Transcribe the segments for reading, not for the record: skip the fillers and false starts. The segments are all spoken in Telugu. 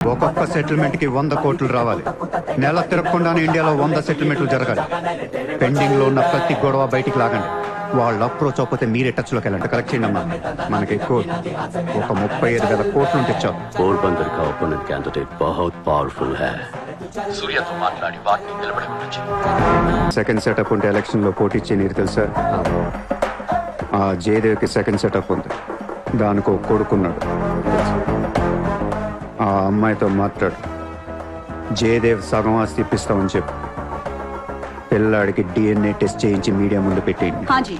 ఒక్కొక్క సెటిల్మెంట్ కి 100 కోట్లు రావాలి. నెల తిరగకుండానే ఇండియాలో 100 సెటిల్మెంట్లు జరగాలి. పెండింగ్ లో ఉన్న ప్రతి గొడవ బయటికి లాగండి. వాళ్ళు అప్రోచ్ అవ్వకపోతే మీరే టచ్ లోకి వెళ్ళండి. కలెక్ట్ చేయండి అమ్మా. మనకి ఎక్కువ ఒక 35,000 కోట్లు తెచ్చాం. పోర్బందర్ కా ఓపెనెంట్ క్యాండిడేట్ बहुत పవర్ఫుల్ है. సూర్యతో మాట్లాడి వాటిని నిలబడగొట్టొచ్చు. సెకండ్ సెటప్ ఉంటే ఎలక్షన్ లో పోటీ చేయనీరు తెలుసా? ఆ జయదేవ్కి సెకండ్ సెటప్ ఉంది. దానికి ఒక కొడుకున్నాడు. ఆ అమ్మాయితో మాట్లాడు. జయదేవ్ సగం ఆస్తి ఇప్పిస్తామని చెప్పు. పిల్లాడికి DNA टेस्ट చేయించి మీడియా ముందు పెట్టేయండి. हाँ जी,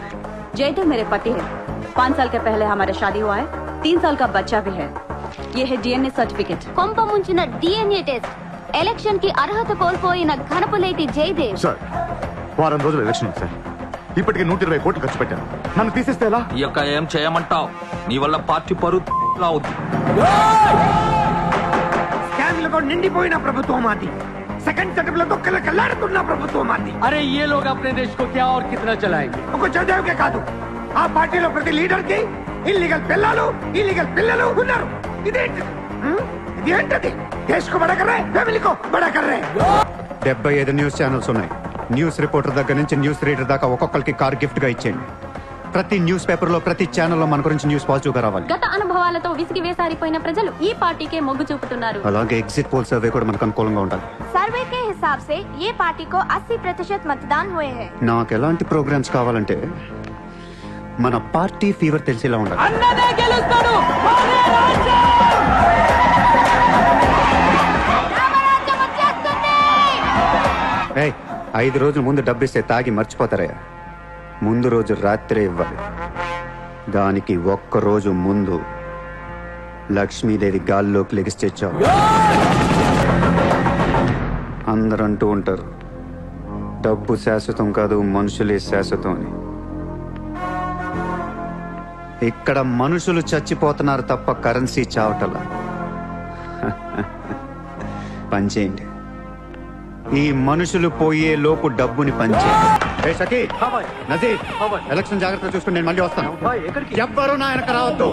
जयदेव मेरे पति है. 5 साल के पहले हमारा शादी हुआ है. 3 साल का बच्चा भी है. ये है DNA सर्टिफिकेट. కొంప ముంచిన DNA టెస్ట్. ఎలక్షన్ కి అర్హత కోల్పోయిన ఘనపులేటి జయదేవ్. సార్, వారం రోజులు ఎలక్షన్ ఉంది సార్. ఇప్పటికి 120 కోట్లు ఖర్చు పెట్టాను. నన్ను తీసేస్తే ఎలా? ఈ యొక్క ఏం చేయమంటావు? నీ వల్ల పార్టీ పరువు అవుతుంది. స్కామ్లతో నిండిపోయిన ప్రభుత్వం మాది. సెకండ్ సెటప్ లో కళ్ళకల్లాడుతున్న ప్రభుత్వం మాది. अरे ये लोग अपने देश को क्या और कितना चलाएंगे? ఒక జయదేవ్కే కాదు, ఆ పార్టీలో ప్రతి లీడర్ కి ఇల్లీగల్ పిల్లలు ఇల్లీగల్ పిల్లలు ఉన్నారు. ఇదేంటిది? ఇదేంటది? దేశ్ కు బడా కర్రే, ఫ్యామిలీ కో బడా కర్రే. 75 న్యూస్ ఛానల్స్ ఉన్నాయి. న్యూస్ రిపోర్టర్ దగ్గర నుంచి న్యూస్ రీడర్ దాకా ఒక్కొక్కరికి కార్ గిఫ్ట్ గా ఇచ్చేయండి. ప్రతి న్యూస్ పేపర్ లో ప్రతి ఛానల్లో మన గురించి న్యూస్ పాజిటివ్ గా రావాలి. గత అనుభవాలతో విసిగి వేసారిపోయిన ప్రజలు ఈ పార్టీకే మొగ్గు చూపుతున్నారు. అలాగే ఎగ్జిట్ పోల్ సర్వే కూడా మనకు అనుకూలంగా ఉండాలి. सर्वे के हिसाब से ये पार्टी को 80% मतदान हुए हैं. నాకు ఎలాంటి ప్రోగ్రామ్స్ కావాలంటే మన పార్టీ ఫీవర్ తెలిసేలా ఉండాలి. అన్నదే గెలుస్తాడు. ఏయ్, 5 రోజుల ముందు డబ్బిస్తే తాగి మర్చిపోతారయ్యా. ముందు రోజు రాత్రే ఇవ్వాలి. దానికి ఒక్క రోజు ముందు లక్ష్మీదేవి గాల్లోకి లెగిస్తే చాలు. అందరూ అంటూ ఉంటారు, డబ్బు శాశ్వతం కాదు, మనుషులే శాశ్వతం అని. ఇక్కడ మనుషులు చచ్చిపోతున్నారు తప్ప కరెన్సీ చావటలా. పనిచేయండి. ఈ మనుషులు పోయే లోపు డబ్బుని పంచేయండి. నజీర్, ఎలక్షన్ జాగ్రత్త చూసుకుని నేను మళ్ళీ వస్తాను. ఎవ్వరూ నా వెనక రావద్దు.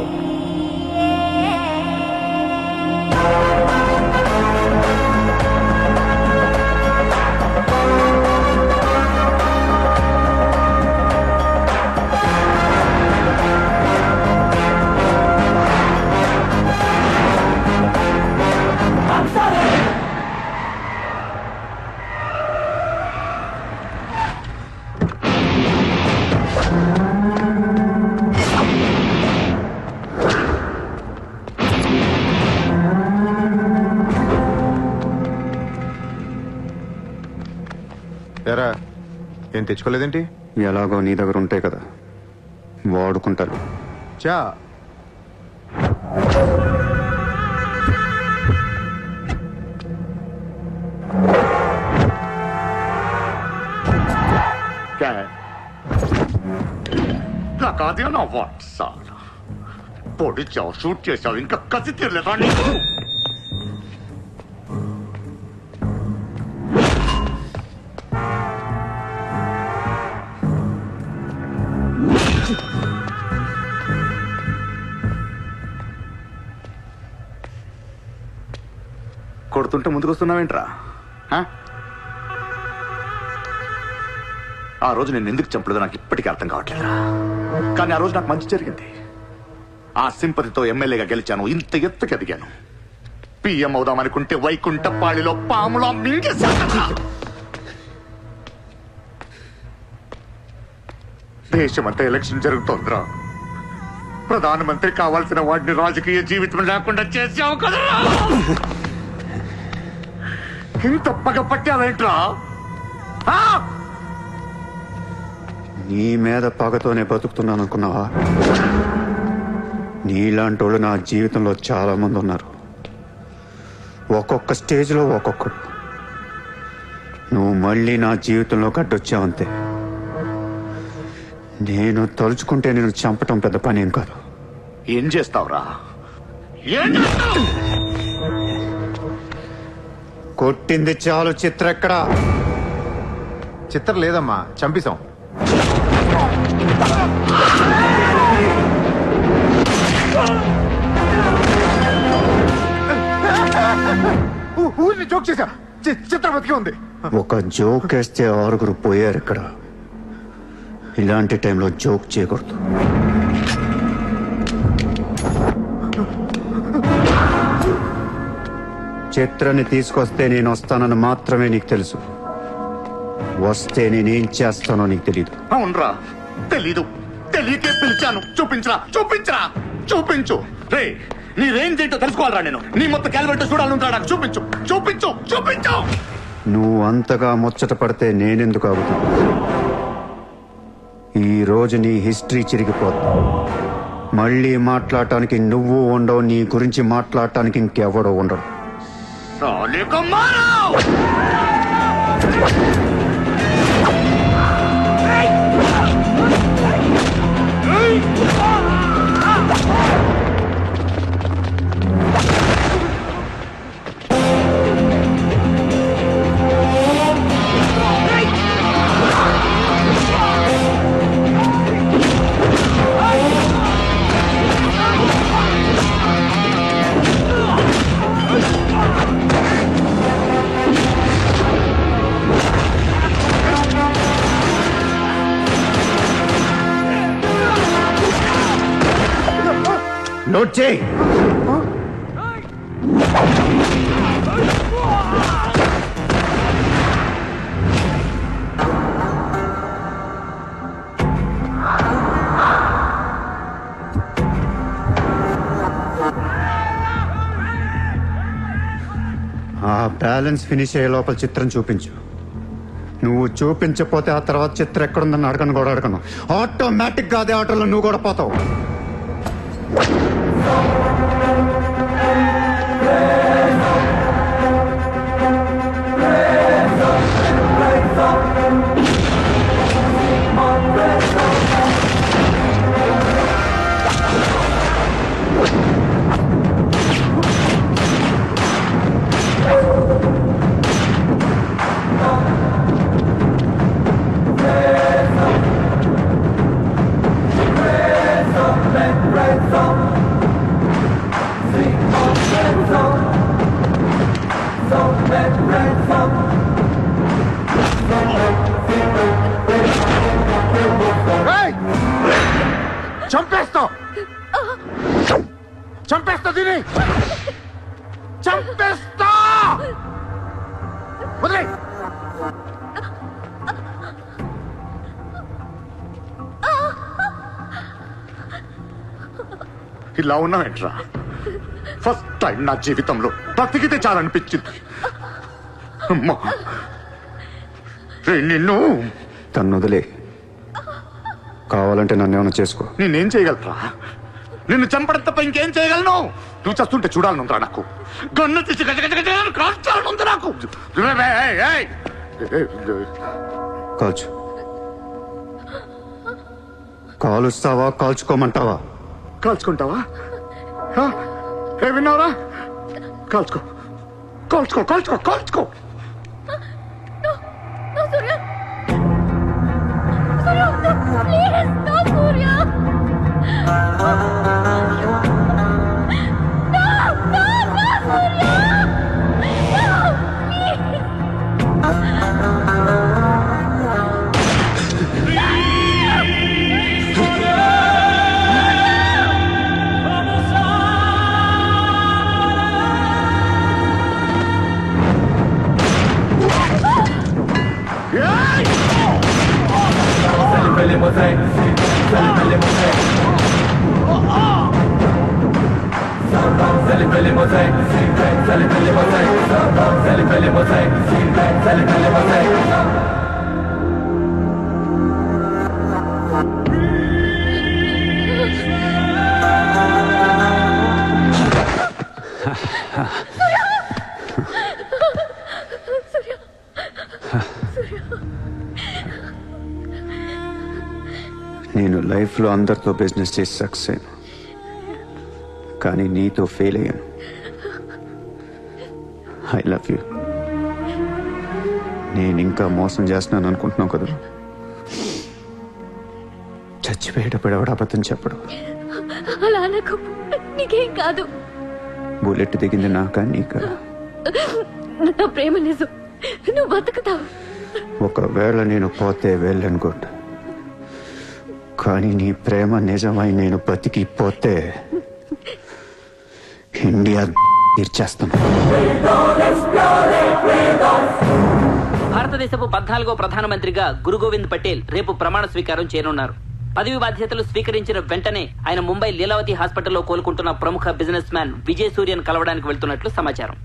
ఎరా, ఏం తెచ్చుకోలేదేంటి? ఎలాగో నీ దగ్గర ఉంటాయి కదా, వాడుకుంటారు. చా లగా దియా నా వాట్ సార్. పొడిచావు, షూట్ చేసావు, ఇంకా కసి తీరలేదా నీకు? కొడుతుంటే ముందుకు వస్తున్నావేంట్రా? ఆ రోజు నేను ఎందుకు చంపలేదో నాకు ఇప్పటికీ అర్థం కావట్లేదురా. కానీ ఆ రోజు నాకు మంచి జరిగింది. ఆ సింపతితో ఎమ్మెల్యేగా గెలిచాను, ఇంత ఎత్తుకి ఎదిగాను. పిఎం అవుదామనుకుంటే వైకుంఠపాళిలో పాములా మింగేశాను. దేశమంతా ఎలక్షన్ జరుగుతోందిరా. ప్రధానమంత్రి కావాల్సిన వాడిని రాజకీయ జీవితం లేకుండా చేసావు కదరా. ఇంత పగ పట్టావేంట్రా? నీ మీద పగతోనే బతుకుతున్నాను అనుకున్నావా? నీలాంటి వాళ్ళు నా జీవితంలో చాలా మంది ఉన్నారు. ఒక్కొక్క స్టేజ్లో ఒక్కొక్కడు. నువ్వు మళ్ళీ నా జీవితంలో గడ్డొచ్చావంతే. నేను తలుచుకుంటే నేను చంపటం పెద్ద పని ఏం కాదు. ఏం చేస్తావురా? కొట్టింది చాలు. చిత్ర ఎక్కడా? చిత్ర లేదమ్మా, చంపేశాం. ఊరిని జోక్ చేశా. చిత్ర బతికే ఉంది. ఒక జోక్ వేస్తే 6 పోయారు ఇక్కడ. ఇలాంటి టైంలో జోక్ చేయకూడదు. చిత్రాన్ని తీసుకొస్తే నేను వస్తానని మాత్రమే నీకు తెలుసు. వస్తే నేనేం చేస్తానో నీకు తెలీదు. అవునరా, తెలీదు. తెలియకే పిలిచాను. చూపించరా, చూపించరా, చూపించు. రే, నీ రేంజ్ ఏంటో తెలుసుకోవాలరా నేను. నీ మొత్తం క్యాలిబర్ చూడాలంటా నాకు. చూపించు, చూపించు, చూపించు. నువ్వు అంతగా ముచ్చట పడితే నేనెందుకు ఆగుతా? ఈ రోజు నీ హిస్టరీ చిరిగిపోతుంది. మళ్ళీ మాట్లాడటానికి నువ్వు ఉండవు. నీ గురించి మాట్లాడటానికి ఇంకెవడో ఉండడు. సాలే కమ్మారావ్! నోట్ చేయి. ఆ బ్యాలెన్స్ ఫినిష్ అయ్యే లోపల చిత్రం చూపించు. నువ్వు చూపించకపోతే ఆ తర్వాత చిత్రం ఎక్కడుందని అడగను కూడా అడగను. ఆటోమేటిక్ గా అదే ఆటోలో నువ్వు కూడా పోతావు. చంపేస్తావు, చంపేస్తా దీని, చంపేస్తా. వదిలే. ఇలా ఉన్నావేంట్రా? ఫస్ట్ టైం నా జీవితంలో బ్రతికితే చాలనిపించింది. అమ్మా, నిన్ను తను వదిలే. కావాలంటే నన్ను ఏమైనా చేసుకో. నేనేం చేయగలరా? నిన్ను చంపడం తప్ప ఇంకేం చేయగలను? నువ్వు చస్తుంటే చూడాలనుందిరా నాకు. గన్ను తీసి కాల్చాలనుంది నాకు. కాల్చు. కాలుస్తావా కాల్చుకోమంటావా? కాల్చుకుంటావా? ఏ విన్నావురా? కాల్చుకో, కాల్చుకో, కాల్చుకో, కాల్చుకో. నేను లైఫ్లో అందరితో బిజినెస్ చేసి సక్సెస్ అయ్యాను, కానీ నీతో ఫెయిల్ అయ్యాను. I love you. నేను ఇంకా మోసం చేస్తున్నాను అనుకుంటున్నావు కదా? చచ్చిపోయేటప్పుడు ఎవడ అబద్ధం చెప్పడు. అలా అనకు, నీకేం కాదు. బుల్లెట్ దిగింది నాకా నీకా? నా ప్రేమ నిజం, నువ్వు బతుకుతావు. ఒకవేళ నేను పోతే వెళ్ళను గుడ్, కానీ నీ ప్రేమ నిజమై నేను బతికిపోతే ఇండియా తీర్చేస్తాను. భారతదేశపు 14వ ప్రధానమంత్రిగా గురు గోవింద్ పటేల్ రేపు ప్రమాణ స్వీకారం చేయనున్నారు. పదవి బాధ్యతలు స్వీకరించిన వెంటనే ఆయన ముంబై లీలావతి హాస్పిటల్లో కోలుకుంటున్న ప్రముఖ బిజినెస్ మ్యాన్ విజయ్ సూర్యను కలవడానికి వెళ్తున్నట్లు సమాచారం.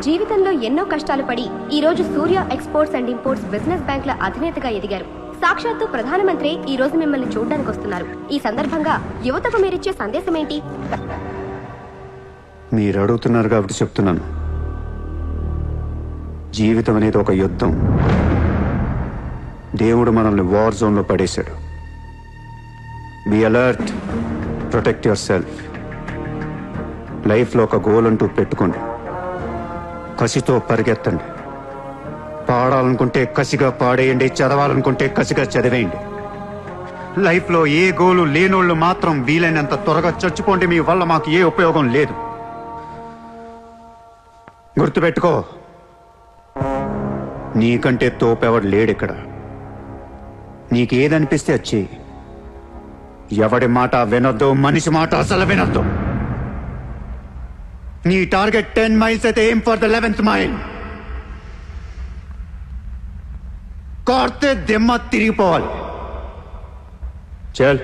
జీవితంలో ఎన్నో కష్టాలు పడి ఈ రోజు సూర్య ఎక్స్పోర్ట్స్ అండ్ ఇంపోర్ట్స్ బిజినెస్ బ్యాంకుల అధినేతగా ఎదిగారు. సాక్షాత్తు ప్రధానమంత్రి ఈ రోజు మిమ్మల్ని చూడడానికి వస్తున్నారు. ఈ సందర్భంగా యువతకు మీరిచ్చే సందేశం ఏంటి? మీరు అడుగుతున్నారు కాబట్టి చెప్తున్నాను. జీవితం అనేది ఒక యుద్ధం. దేవుడు మనల్ని వార్ జోన్ లో పడేశాడు. Be alert, protect your self. Life లో ఒక గోల్ అంటూ పెట్టుకోండి, కసితో పరిగెత్తండి. పాడాలనుకుంటే కసిగా పాడేయండి, చదవాలనుకుంటే కసిగా చదివేయండి. లైఫ్ లో ఏ గోలు లేనోళ్ళు మాత్రం వీలైనంత త్వరగా చచ్చిపోండి. మీ వల్ల మాకు ఏ ఉపయోగం లేదు. గుర్తుపెట్టుకో, నీకంటే తోపెవడు లేడిక్కడ. నీకేదనిపిస్తే వచ్చి ఎవడి మాట వినొద్దు, మనిషి మాట అసలు వినొద్దు. నీ టార్గెట్ 10 మైల్స్ అయితే aim for the 11th mile. కార్తే దిమ్మ తిరిగిపోవాలి. చల్.